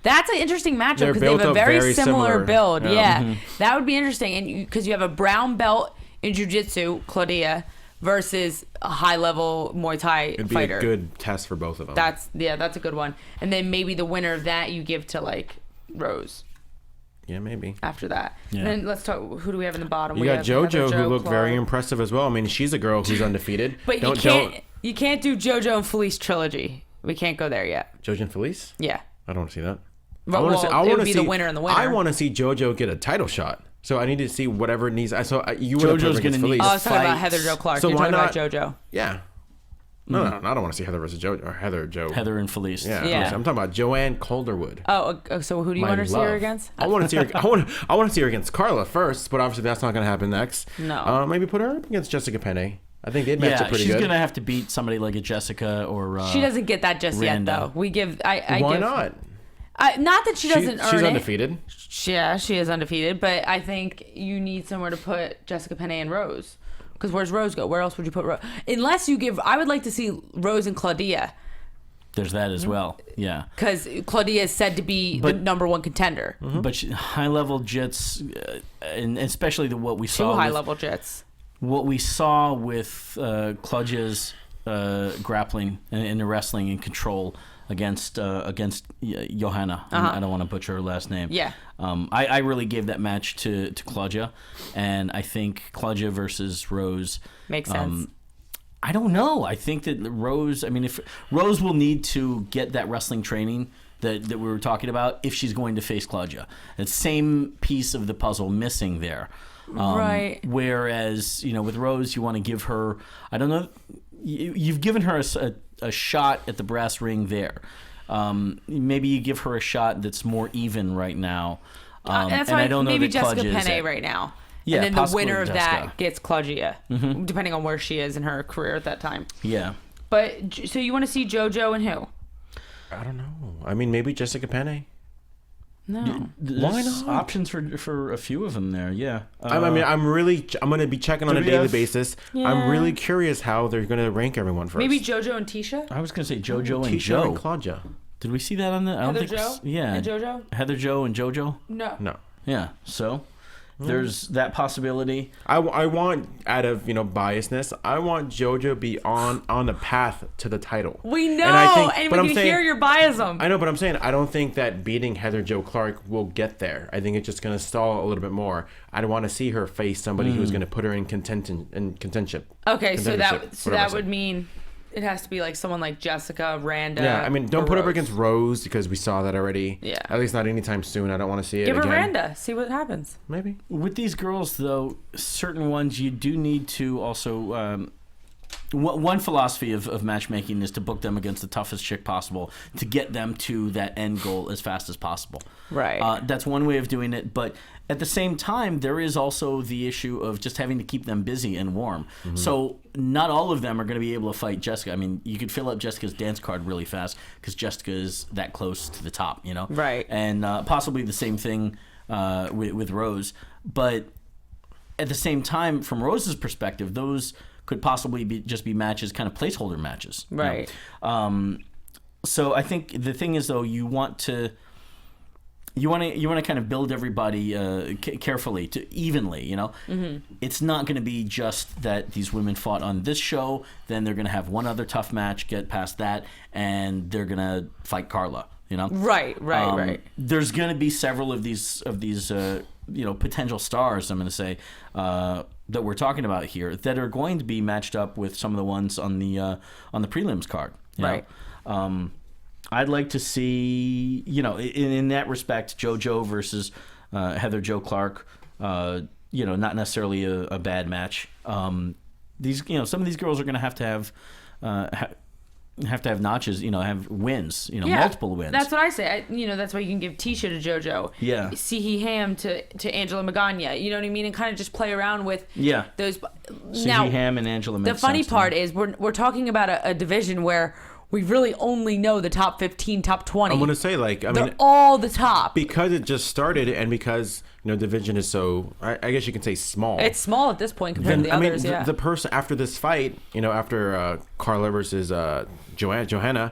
That's an interesting matchup because they have a very similar build. Yeah. That would be interesting, and because you have a brown belt in jiu-jitsu, Claudia, versus a high-level Muay Thai fighter. It'd be a good test for both of them. That's a good one. And then maybe the winner of that you give to Rose. Yeah, maybe. After that. Yeah. And then let's talk, who do we have in the bottom? You got JoJo, who looked very impressive as well. I mean, she's a girl who's undefeated. But you can't do JoJo and Felice trilogy. We can't go there yet. JoJo and Felice? Yeah. I don't want to see that. I want to see the winner and the winner. I want to see JoJo get a title shot. So I need to see whatever it needs. You would JoJo's going to need. I was talking about Heather Jo Clark. So you're why talking not? about JoJo. Yeah. No, I don't want to see Heather versus JoJo or Heather and Felice. Yeah. I'm talking about Joanne Calderwood. Oh, so who do you want to see her against? I want to see her. I want to see her against Carla first, but obviously that's not going to happen next. No. Maybe put her up against Jessica Penn. I think they'd match up pretty good. She's going to have to beat somebody like a Jessica or. She doesn't get that just Randa. yet, though. We give. Why not? Not that she doesn't earn it. She's undefeated. Yeah, she is undefeated, but I think you need somewhere to put Jessica Penn and Rose. Because where's Rose go? Where else would you put Rose? Unless you give... I would like to see Rose and Claudia. There's that as well, yeah. Because Claudia is said to be the number one contender. But high-level jits, and especially what we saw... Two high-level jits. What we saw with Claudia's grappling and the wrestling and control against Johanna. I don't want to butcher her last name. Yeah. I really gave that match to Claudia, and I think Claudia versus Rose makes sense. I don't know. I think that Rose. I mean, if Rose will need to get that wrestling training that we were talking about if she's going to face Claudia. It's same piece of the puzzle missing there. Right. Whereas, with Rose, you want to give her, I don't know, you've given her a shot at the brass ring there. Maybe you give her a shot that's more even right now. That's and why I don't know maybe that Jessica Claudia Penn right now. Yeah, and then the possibly winner of Jessica. that gets Claudia, depending on where she is in her career at that time. Yeah. But, so you want to see JoJo and who? I don't know. I mean, maybe Jessica Penn. No. Why not? Options for a few of them there, yeah. I'm going to be checking on a daily basis. Yeah. I'm really curious how they're going to rank everyone first. Maybe JoJo and Tisha? I was going to say JoJo and Tisha Joe. and Claudia. Did we see that on the... I don't Heather think Jo? Yeah. And JoJo? Heather Jo and JoJo? No. Yeah, so there's that possibility. I want, out of biasness, I want JoJo be on the path to the title. We know, and we can saying, hear your biasm. I know, but I'm saying I don't think that beating Heather Jo Clark will get there. I think it's just going to stall a little bit more. I don't want to see her face somebody who's going to put her in contention. Okay, so that would mean it has to be like someone like Jessica, Randa. Yeah, I mean, don't put Rose. her against Rose because we saw that already. Yeah. At least not anytime soon. I don't want to see it Give her again. Randa. See what happens. Maybe. With these girls, though, certain ones you do need to also... one philosophy of matchmaking is to book them against the toughest chick possible to get them to that end goal as fast as possible. Right. That's one way of doing it, but at the same time, there is also the issue of just having to keep them busy and warm. Mm-hmm. So not all of them are going to be able to fight Jessica. I mean, you could fill up Jessica's dance card really fast because Jessica is that close to the top, Right. And possibly the same thing with Rose. But at the same time, from Rose's perspective, those could possibly just be matches, kind of placeholder matches. Right. So I think the thing is, though, you want to kind of build everybody carefully to evenly. Mm-hmm. It's not going to be just that these women fought on this show, then they're going to have one other tough match, get past that, and they're going to fight Carla. Right. There's going to be several of these potential stars. I'm going to say that we're talking about here that are going to be matched up with some of the ones on the prelims card. Right. I'd like to see, in that respect, JoJo versus Heather Jo Clark. Not necessarily a bad match. Some of these girls are going to have notches, have wins, multiple wins. That's what I say. That's why you can give Tisha to JoJo. Yeah. Sihi Ham to Angela Magana. You know what I mean? And kind of just play around with those. Sihi Ham and Angela. The funny part is we're talking about a division where we really only know the top 15, top 20. I'm going to say, they're all the top. Because it just started and because, division is so, I guess you can say small. It's small at this point compared to the others, the person after this fight, after Carla versus Johanna,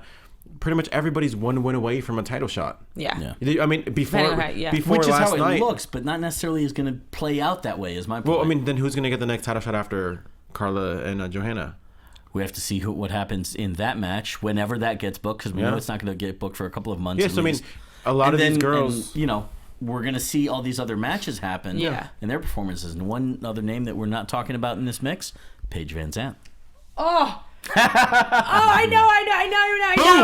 pretty much everybody's one win away from a title shot. Yeah. I mean, before which is last how it night, looks, but not necessarily is going to play out that way, is my point. Well, I mean, then who's going to get the next title shot after Carla and Johanna? We have to see what happens in that match whenever that gets booked, because we know it's not going to get booked for a couple of months. Yes, I mean, a lot of these girls, we're going to see all these other matches happen in their performances. And one other name that we're not talking about in this mix, Paige Van Zandt. Oh, I know.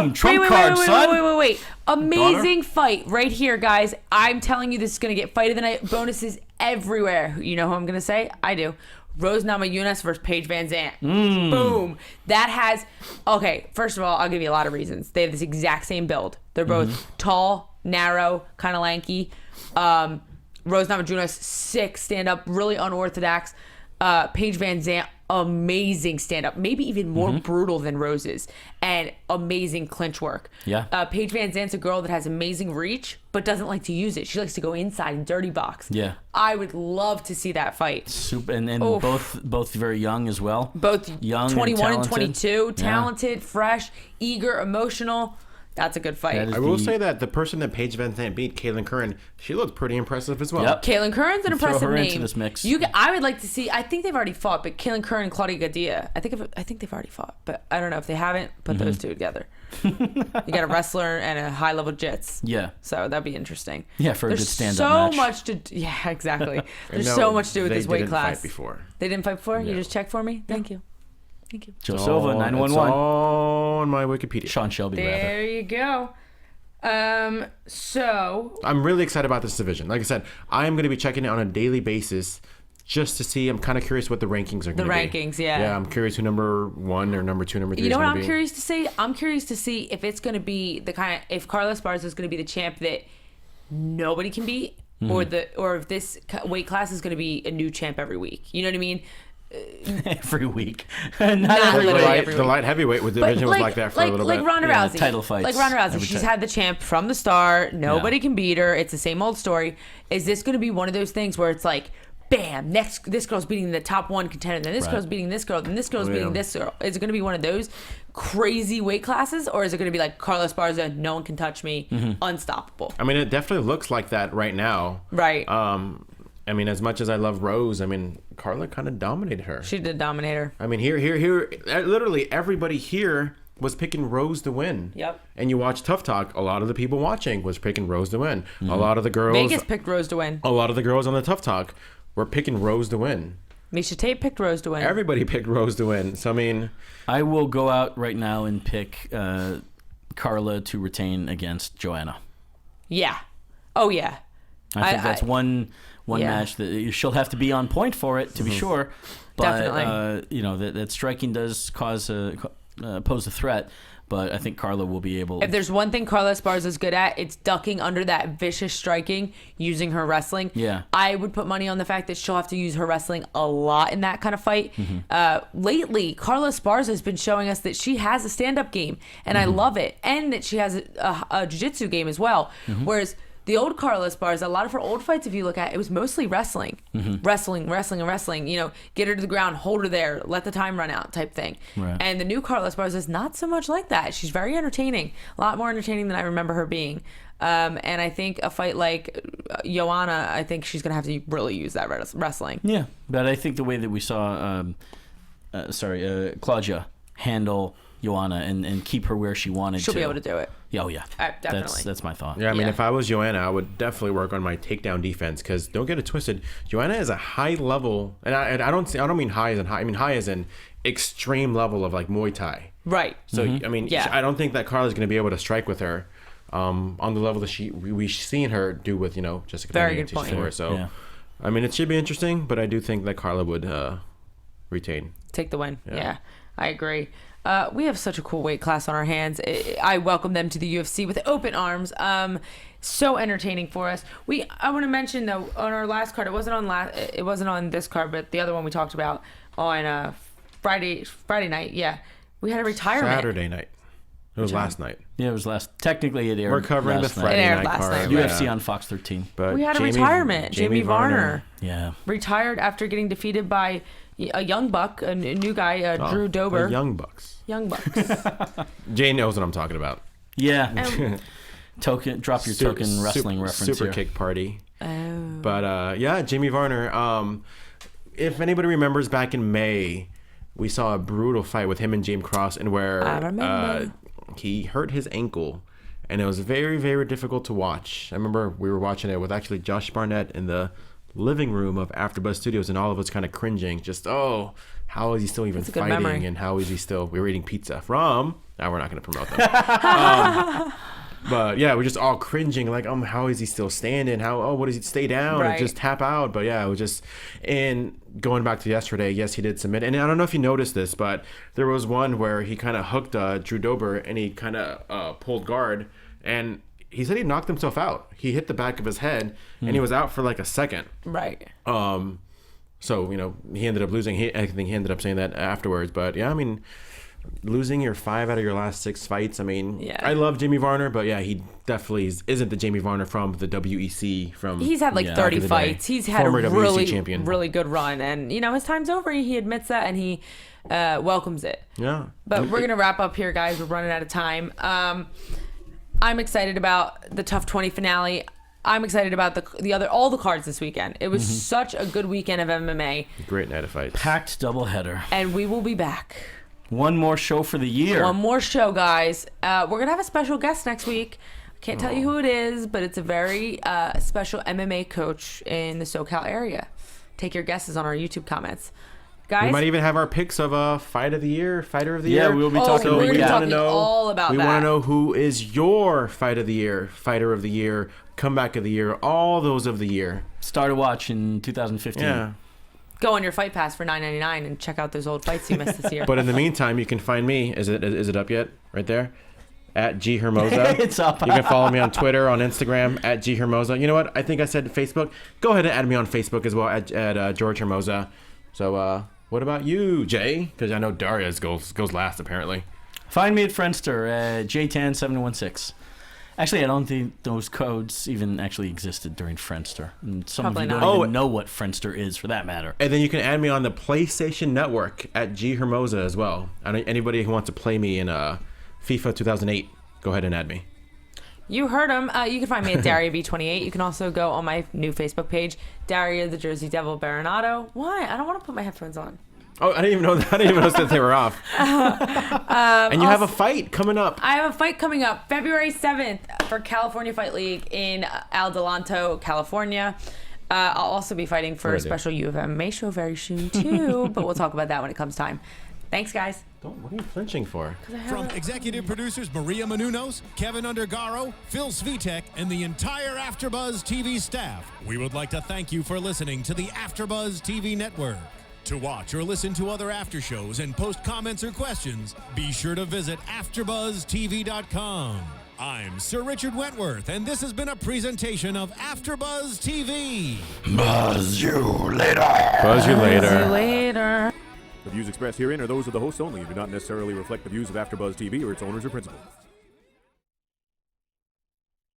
Boom, trump card, son. Wait. Amazing fight right here, guys. I'm telling you, this is going to get fight of the night bonuses everywhere. You know who I'm going to say? I do. Rose Namajunas versus Paige Van Zandt. Boom. That has... Okay, first of all, I'll give you a lot of reasons. They have this exact same build. They're both tall, narrow, kind of lanky. Rose Namajunas, sick stand-up, really unorthodox. Paige Van Zandt, amazing stand-up. Maybe even more brutal than Rose's. And amazing clinch work. Yeah. Paige Van Zandt's a girl that has amazing reach, but doesn't like to use it. She likes to go inside and dirty box. Yeah. I would love to see that fight. Super, and both very young as well. Both young, 21 and 22, talented, fresh, eager, emotional. That's a good fight. I will say that the person that Paige Van Zandt beat, Caitlin Curran, she looked pretty impressive as well. Yep. Caitlin Curran's an impressive throw her name. into this mix. I would like to see. I think they've already fought, but Caitlin Curran and Claudia Gadia. I think they've already fought, but I don't know if they haven't. Put those two together. You got a wrestler and a high-level jits. Yeah. So that'd be interesting. Yeah, for a good stand-up There's match. so much to... Yeah, exactly. There's No, so much to do with they this weight didn't class. fight before. They didn't fight before? You No. just checked for me? Thank you. Thank you. Joe Silva, It's 911. all on my Wikipedia. Sean Shelby, rather. There you go. So... I'm really excited about this division. Like I said, I'm going to be checking it on a daily basis just to see. I'm kind of curious what the rankings are going to be. The rankings, yeah. Yeah, I'm curious who number 1 or number 2, number 3 You know is what going I'm to be. curious to see? I'm curious to see if it's going to be the kind of... If Carla Esparza is going to be the champ that nobody can beat, or if this weight class is going to be a new champ every week. You know what I mean? Every week. Not The literally light, every the week. light heavyweight division was like that for a little like bit. Ronda Yeah, Rousey. title fights Like Ronda Rousey. every She's time. had the champ from the start. Nobody can beat her. It's the same old story. Is this going to be one of those things where it's like, bam, this girl's beating the top one contender, then this Right. girl's beating this girl, then this girl's Yeah. beating this girl? Is it going to be one of those crazy weight classes, or is it going to be like Carla Esparza, no one can touch me, unstoppable? I mean, it definitely looks like that right now. Right. I mean, as much as I love Rose, I mean, Carla kind of dominated her. She did dominate her. I mean, here, literally everybody here was picking Rose to win. Yep. And you watch Tough Talk, a lot of the people watching was picking Rose to win. A lot of the girls, Vegas picked Rose to win. a lot of the girls on the Tough Talk were picking Rose to win. Misha Tate picked Rose to win. Everybody picked Rose to win. So I mean, I will go out right now and pick Carla to retain against Joanna. Yeah. Oh, yeah. I think that's one yeah. match that she'll have to be on point for it, to be sure. But Definitely. you know that striking does pose a threat. But I think Carla will be able. If there's one thing Carla Esparza is good at, it's ducking under that vicious striking using her wrestling. Yeah. I would put money on the fact that she'll have to use her wrestling a lot in that kind of fight. Lately, Carla Esparza has been showing us that she has a stand-up game, and I love it, and that she has a jiu-jitsu game as well. Whereas the old Carla Esparza, a lot of her old fights, if you look at it, was mostly wrestling. Wrestling. You know, get her to the ground, hold her there, let the time run out type thing. Right. And the new Carla Esparza is not so much like that. She's very entertaining. A lot more entertaining than I remember her being. And I think a fight like Joanna, I think she's going to have to really use that wrestling. Yeah, but I think the way that we saw, Claudia handle Joanna and keep her where she wanted She'll to. be able to do it. Oh, yeah. Definitely. That's my thought. yeah, I mean, Yeah. if I was Joanna, I would definitely work on my takedown defense because don't get it twisted. Joanna is a high level, and I don't mean high as in high. I mean high as in extreme level of like Muay Thai. Right. So I mean, Yeah. I don't think that Carla's going to be able to strike with her on the level that we've seen her do with Jessica Very Penn good point. before. So Yeah. I mean, it should be interesting, but I do think that Carla would retain. Take the win. Yeah, I agree. We have such a cool weight class on our hands. I welcome them to the UFC with open arms. So entertaining for us. I want to mention though, on our last card, it wasn't on this card, but the other one we talked about on Friday night. Yeah, we had a retirement. Saturday night. It was last night. Yeah, it was last. Technically, it aired. We're covering the last night. Friday It aired night last card. night, UFC yeah. on Fox 13. But We had a retirement. Jamie Varner Yeah. retired after getting defeated by a young buck, a new guy, Drew Dober. The Young Bucks. Young bucks. Jay knows what I'm talking about. Yeah. Drop your token wrestling reference Super here. kick party. Oh. But yeah, Jamie Varner. If anybody remembers back in May, we saw a brutal fight with him and James Cross, and where I remember. he hurt his ankle, and it was very, very difficult to watch. I remember we were watching it with actually Josh Barnett in the living room of AfterBuzz Studios, and all of us kind of cringing. Just how is he still even That's a good fighting? memory. And how is he still? We were eating pizza from. Now we're not going to promote them. But yeah, we're just all cringing, like, how is he still standing? What does he stay down Right. and just tap out? But yeah, it was just, and going back to yesterday, yes, he did submit. And I don't know if you noticed this, but there was one where he kind of hooked Drew Dober and he kind of pulled guard, and he said he knocked himself out. He hit the back of his head and he was out for like a second. Right. So, he ended up losing. I think he ended up saying that afterwards. But yeah, I mean, losing your 5 out of your last 6 fights. I mean, Yeah. I love Jamie Varner, but yeah, he definitely isn't the Jamie Varner from the WEC. He's had like Yeah. 30 back in the fights. day. He's had Former a WEC really, champion. really good run. And, his time's over. He admits that and he welcomes it. Yeah. But we're going to wrap up here, guys. We're running out of time. I'm excited about the Tough 20 finale. I'm excited about all the cards this weekend. It was such a good weekend of MMA. Great night of fights. Packed doubleheader. And we will be back One more show for the year. One more show, guys. We're going to have a special guest next week. Can't tell you who it is, but it's a very special MMA coach in the SoCal area. Take your guesses on our YouTube comments. Guys, we might even have our picks of a fighter of the year. Yeah, we'll be talking. We're talking all about that. We want to know who is your fight of the year, fighter of the year, comeback of the year, all those of the year. Start a watch in 2015. Yeah. Go on your Fight Pass for $9.99 and check out those old fights you missed this year. But in the meantime, you can find me. Is it up yet? Right there? At G Hermoza. It's up. You can follow me on Twitter, on Instagram, at G Hermoza. You know what? I think I said Facebook. Go ahead and add me on Facebook as well, at George Hermoza. So, what about you, Jay? Because I know Daria goes last, apparently. Find me at Friendster, JTAN716. Actually, I don't think those codes even actually existed during Friendster. And some Probably of you not. don't even know what Friendster is, for that matter. And then you can add me on the PlayStation Network at G Hermoza as well. Anybody who wants to play me in FIFA 2008, go ahead and add me. You heard him. You can find me at Daria B28. You can also go on my new Facebook page, Daria the Jersey Devil Berenato. Why? I don't want to put my headphones on. Oh, I didn't even know that. I didn't even know that they were off. And you have a fight coming up. I have a fight coming up February 7th for California Fight League in Adelanto, California. I'll also be fighting for a special U of MMA show very soon, too. But we'll talk about that when it comes time. Thanks, guys. What are you flinching for? From executive producers Maria Menounos, Kevin Undergaro, Phil Svitek, and the entire AfterBuzz TV staff, we would like to thank you for listening to the AfterBuzz TV network. To watch or listen to other after shows and post comments or questions, be sure to visit AfterBuzzTV.com. I'm Sir Richard Wentworth, and this has been a presentation of AfterBuzz TV. Buzz you later. See you later. The views expressed herein are those of the hosts only and do not necessarily reflect the views of AfterBuzz TV or its owners or principals.